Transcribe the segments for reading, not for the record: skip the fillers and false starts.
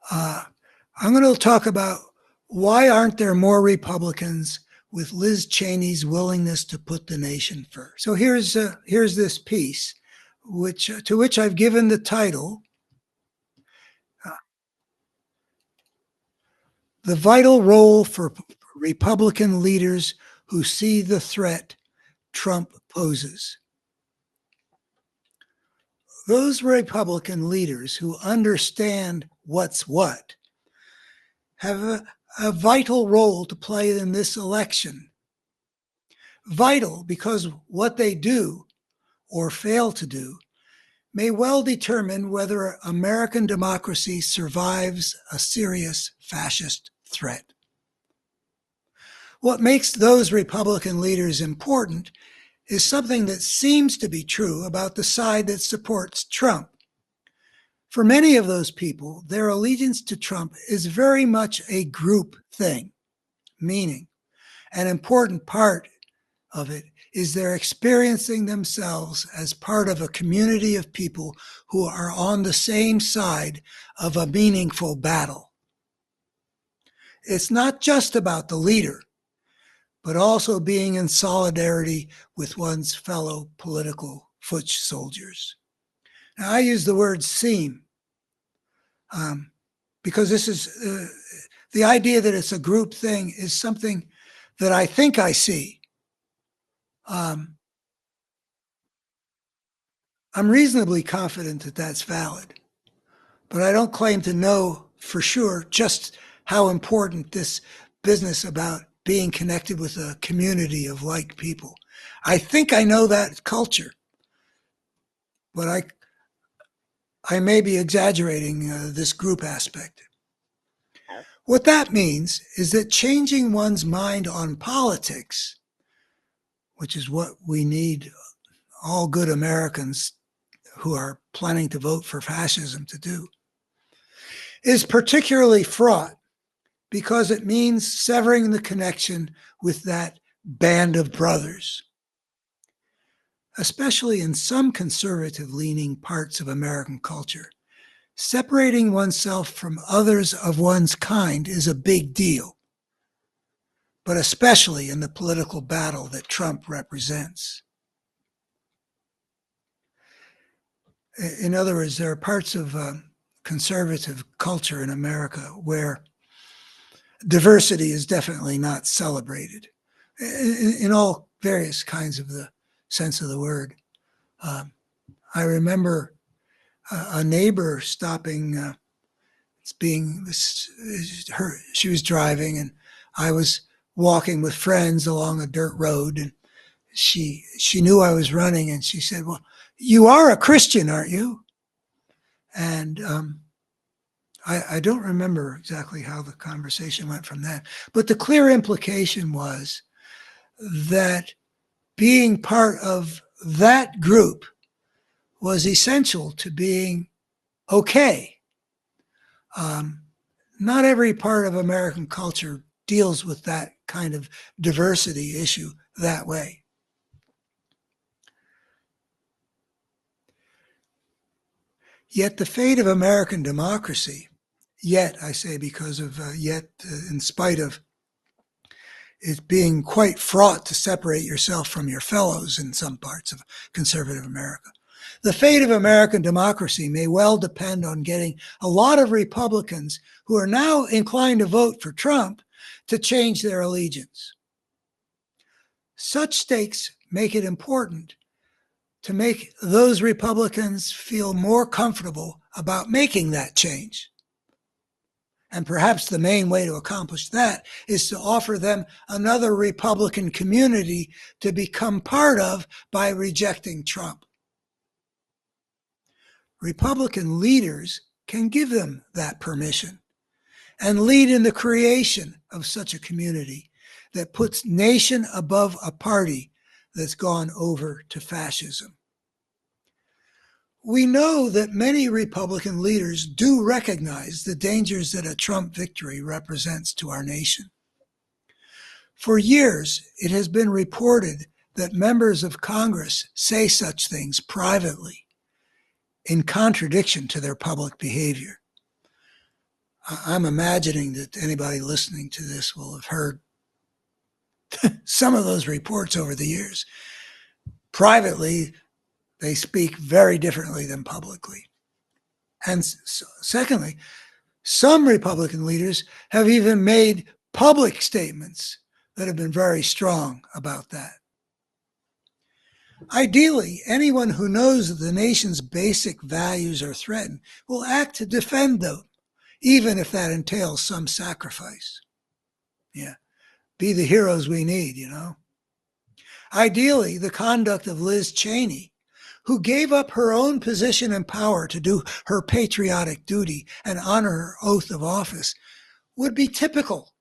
Uh, I'm going to talk about why aren't there more Republicans with Liz Cheney's willingness to put the nation first. So here's this piece, to which I've given the title, "The Vital Role for Republican Leaders Who See the Threat Trump Poses." Those Republican leaders who understand what's what have a vital role to play in this election. Vital because what they do or fail to do may well determine whether American democracy survives a serious fascist threat. What makes those Republican leaders important is something that seems to be true about the side that supports Trump. For many of those people, their allegiance to Trump is very much a group thing, meaning an important part of it is they're experiencing themselves as part of a community of people who are on the same side of a meaningful battle. It's not just about the leader, but also being in solidarity with one's fellow political foot soldiers. Now, I use the word seem because this is the idea that it's a group thing is something that I think I see. I'm reasonably confident that that's valid, but I don't claim to know for sure just how important this business about being connected with a community of like people. I think I know that culture, but I may be exaggerating this group aspect. What that means is that changing one's mind on politics, which is what we need all good Americans who are planning to vote for fascism to do, is particularly fraught because it means severing the connection with that band of brothers. Especially in some conservative-leaning parts of American culture, separating oneself from others of one's kind is a big deal, but especially in the political battle that Trump represents. In other words, there are parts of conservative culture in America where diversity is definitely not celebrated in all various kinds of the sense of the word. I remember a neighbor stopping, she was driving and I was walking with friends along a dirt road, and she knew I was running, and she said, "Well, you are a Christian, aren't you?" And I don't remember exactly how the conversation went from that, but the clear implication was that being part of that group was essential to being okay. Not every part of American culture deals with that kind of diversity issue that way. Yet the fate of American democracy, yet I say because of in spite of it being quite fraught to separate yourself from your fellows in some parts of conservative America, the fate of American democracy may well depend on getting a lot of Republicans who are now inclined to vote for Trump to change their allegiance. Such stakes make it important to make those Republicans feel more comfortable about making that change. And perhaps the main way to accomplish that is to offer them another Republican community to become part of by rejecting Trump. Republican leaders can give them that permission and lead in the creation of such a community that puts nation above a party that's gone over to fascism. We know that many Republican leaders do recognize the dangers that a Trump victory represents to our nation. For years, it has been reported that members of Congress say such things privately, in contradiction to their public behavior. I'm imagining that anybody listening to this will have heard some of those reports over the years. Privately, they speak very differently than publicly. And secondly, some Republican leaders have even made public statements that have been very strong about that. Ideally, anyone who knows that the nation's basic values are threatened will act to defend them, even if that entails some sacrifice. Yeah, be the heroes we need, you know. Ideally, the conduct of Liz Cheney, who gave up her own position and power to do her patriotic duty and honor her oath of office, would be typical.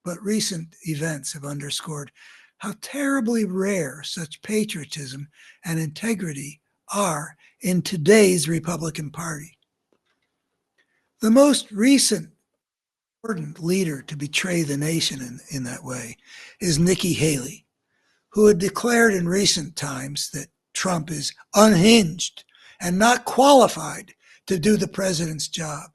But recent events have underscored how terribly rare such patriotism and integrity are in today's Republican Party. The most recent important leader to betray the nation in that way is Nikki Haley, who had declared in recent times that Trump is unhinged and not qualified to do the president's job.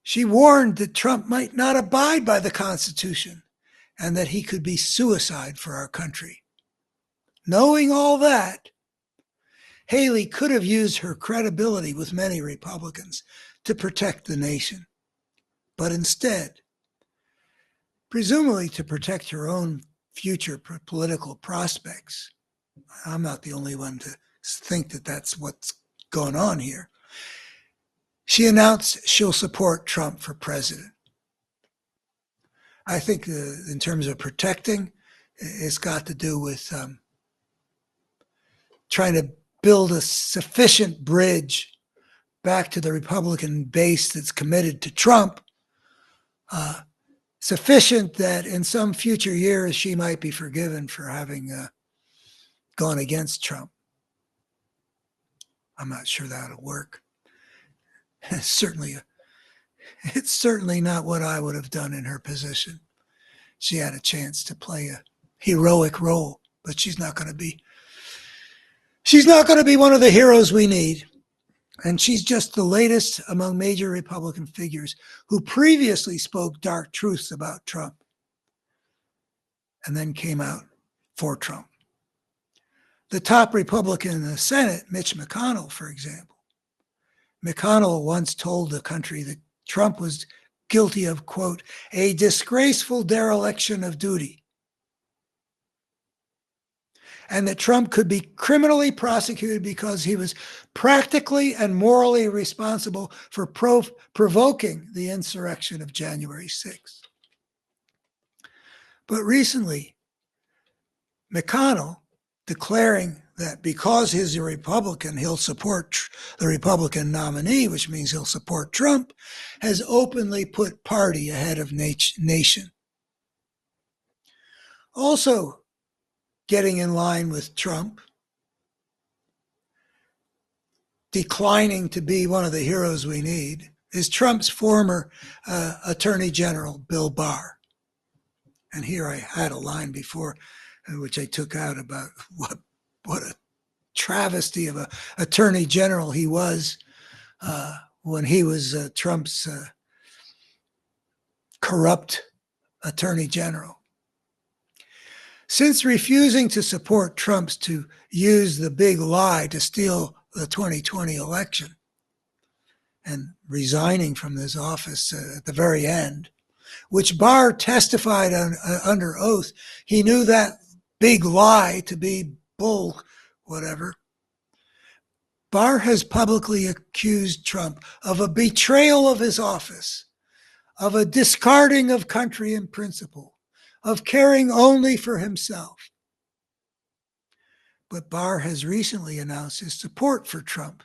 She warned that Trump might not abide by the Constitution and that he could be suicide for our country. Knowing all that, Haley could have used her credibility with many Republicans to protect the nation. But instead, presumably to protect her own future political prospects, I'm not the only one to think that that's what's going on here, she announced she'll support Trump for president. I think in terms of protecting, it's got to do with trying to build a sufficient bridge back to the Republican base that's committed to Trump, sufficient that in some future years she might be forgiven for having gone against Trump. I'm not sure that'll work. It's certainly not what I would have done in her position. She had a chance to play a heroic role, but she's not going to be one of the heroes we need. And she's just the latest among major Republican figures who previously spoke dark truths about Trump and then came out for Trump. The top Republican in the Senate, Mitch McConnell, for example. McConnell once told the country that Trump was guilty of, quote, a disgraceful dereliction of duty, and that Trump could be criminally prosecuted because he was practically and morally responsible for provoking the insurrection of January 6th. But recently, McConnell, declaring that because he's a Republican, he'll support the Republican nominee, which means he'll support Trump, has openly put party ahead of nation. Also getting in line with Trump, declining to be one of the heroes we need, is Trump's former Attorney General, Bill Barr. And here I had a line before, which I took out about what a travesty of an Attorney General he was when he was Trump's corrupt Attorney General. Since refusing to support Trump's to use the big lie to steal the 2020 election and resigning from this office at the very end, which Barr testified under oath, he knew that big lie to be bull, whatever. Barr has publicly accused Trump of a betrayal of his office, of a discarding of country and principle, of caring only for himself. But Barr has recently announced his support for Trump,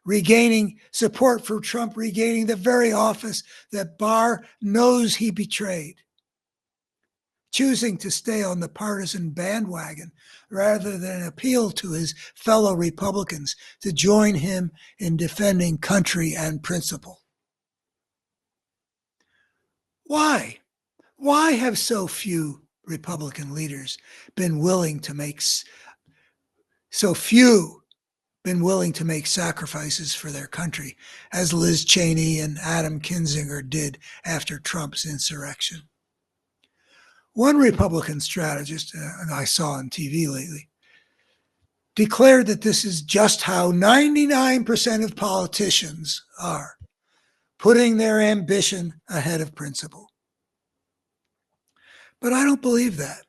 regaining the very office that Barr knows he betrayed, choosing to stay on the partisan bandwagon rather than appeal to his fellow Republicans to join him in defending country and principle. Why? Why have so few Republican leaders been willing to make so few been willing to make sacrifices for their country, as Liz Cheney and Adam Kinzinger did after Trump's insurrection. One Republican strategist I saw on TV lately declared that this is just how 99% of politicians are, putting their ambition ahead of principle. But I don't believe that.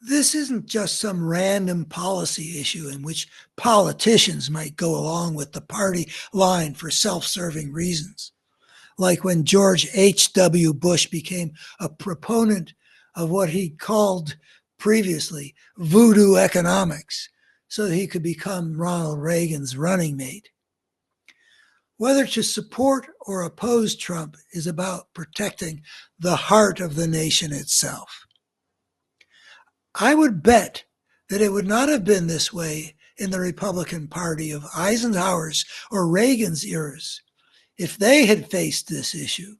This isn't just some random policy issue in which politicians might go along with the party line for self-serving reasons, like when George H.W. Bush became a proponent of what he called previously voodoo economics so that he could become Ronald Reagan's running mate. Whether to support or oppose Trump is about protecting the heart of the nation itself. I would bet that it would not have been this way in the Republican Party of Eisenhower's or Reagan's eras if they had faced this issue.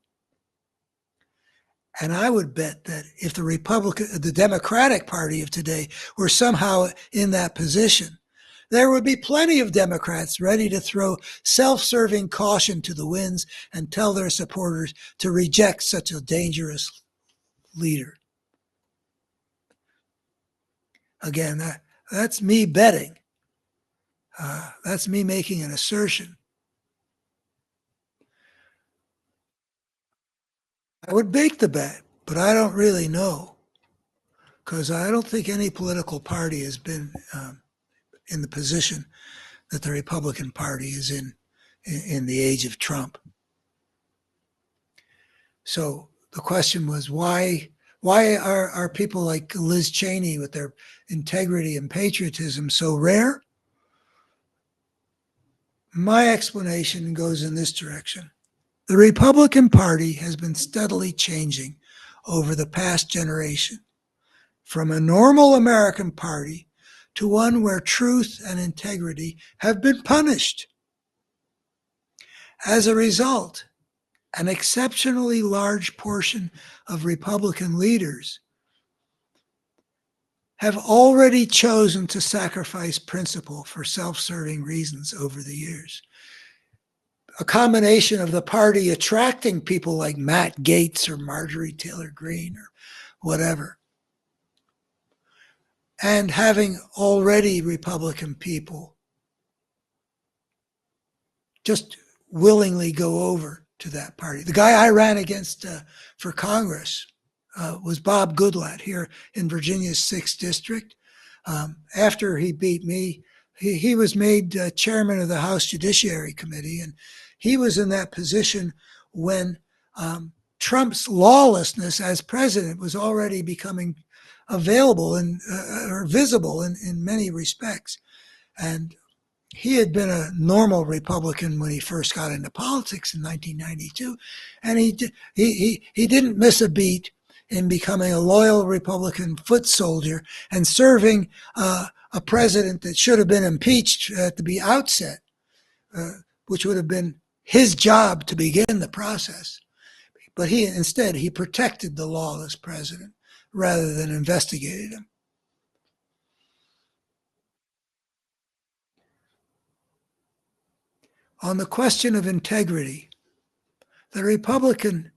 And I would bet that if the Democratic Party of today were somehow in that position, there would be plenty of Democrats ready to throw self-serving caution to the winds and tell their supporters to reject such a dangerous leader. Again, that's me betting. That's me making an assertion. I would make the bet, but I don't really know, because I don't think any political party has been in the position that the Republican Party is in the age of Trump. So the question was, why are people like Liz Cheney with their integrity and patriotism so rare? My explanation goes in this direction. The Republican Party has been steadily changing over the past generation from a normal American party to one where truth and integrity have been punished. As a result, an exceptionally large portion of Republican leaders have already chosen to sacrifice principle for self-serving reasons over the years. A combination of the party attracting people like Matt Gaetz or Marjorie Taylor Greene or whatever, and having already Republican people just willingly go over to that party. The guy I ran against for Congress was Bob Goodlatte here in Virginia's 6th District. After he beat me, he was made chairman of the House Judiciary Committee, and he was in that position when Trump's lawlessness as president was already becoming available and or visible in many respects. And he had been a normal Republican when he first got into politics in 1992, and he didn't miss a beat in becoming a loyal Republican foot soldier and serving a president that should have been impeached at the outset, which would have been his job to begin the process. But instead he protected the lawless president rather than investigated him. On the question of integrity, the Republican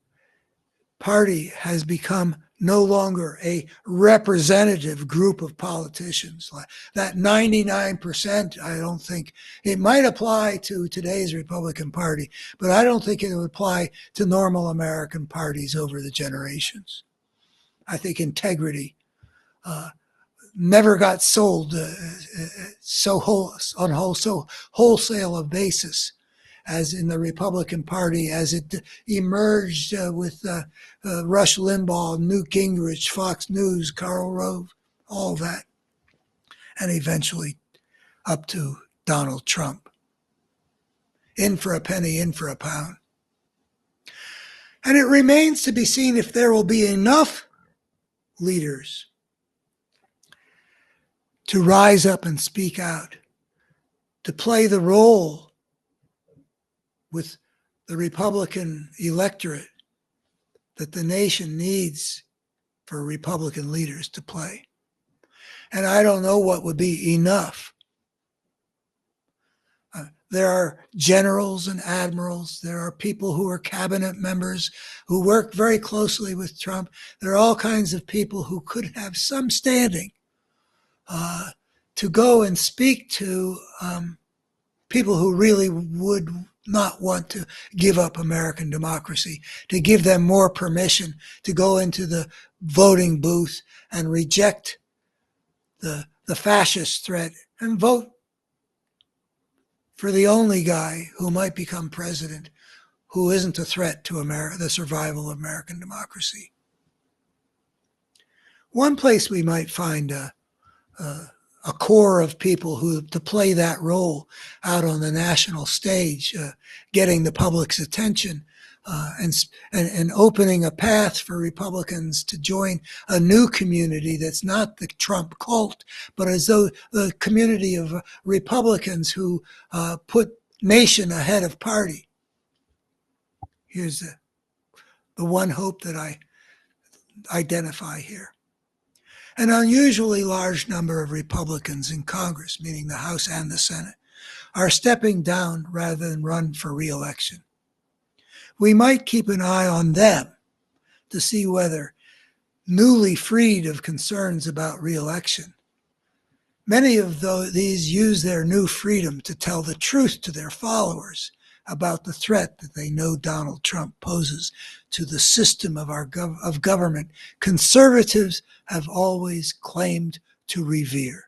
Party has become no longer a representative group of politicians. That 99%, I don't think, it might apply to today's Republican Party, but I don't think it would apply to normal American parties over the generations. I think integrity never got sold so wholesale a basis as in the Republican Party, as it emerged with Rush Limbaugh, Newt Gingrich, Fox News, Karl Rove, all that, and eventually up to Donald Trump. In for a penny, in for a pound. And it remains to be seen if there will be enough leaders to rise up and speak out, to play the role with the Republican electorate that the nation needs for Republican leaders to play. And I don't know what would be enough. There are generals and admirals. There are people who are cabinet members who work very closely with Trump. There are all kinds of people who could have some standing to go and speak to people who really would not want to give up American democracy, to give them more permission to go into the voting booth and reject the fascist threat and vote for the only guy who might become president who isn't a threat to the survival of American democracy. One place we might find a core of people who to play that role out on the national stage, getting the public's attention and opening a path for Republicans to join a new community that's not the Trump cult, but as though the community of Republicans who put nation ahead of party. Here's the one hope that I identify here. An unusually large number of Republicans in Congress, meaning the House and the Senate, are stepping down rather than run for re-election. We might keep an eye on them to see whether, newly freed of concerns about re-election, many of these use their new freedom to tell the truth to their followers about the threat that they know Donald Trump poses to the system of government conservatives have always claimed to revere.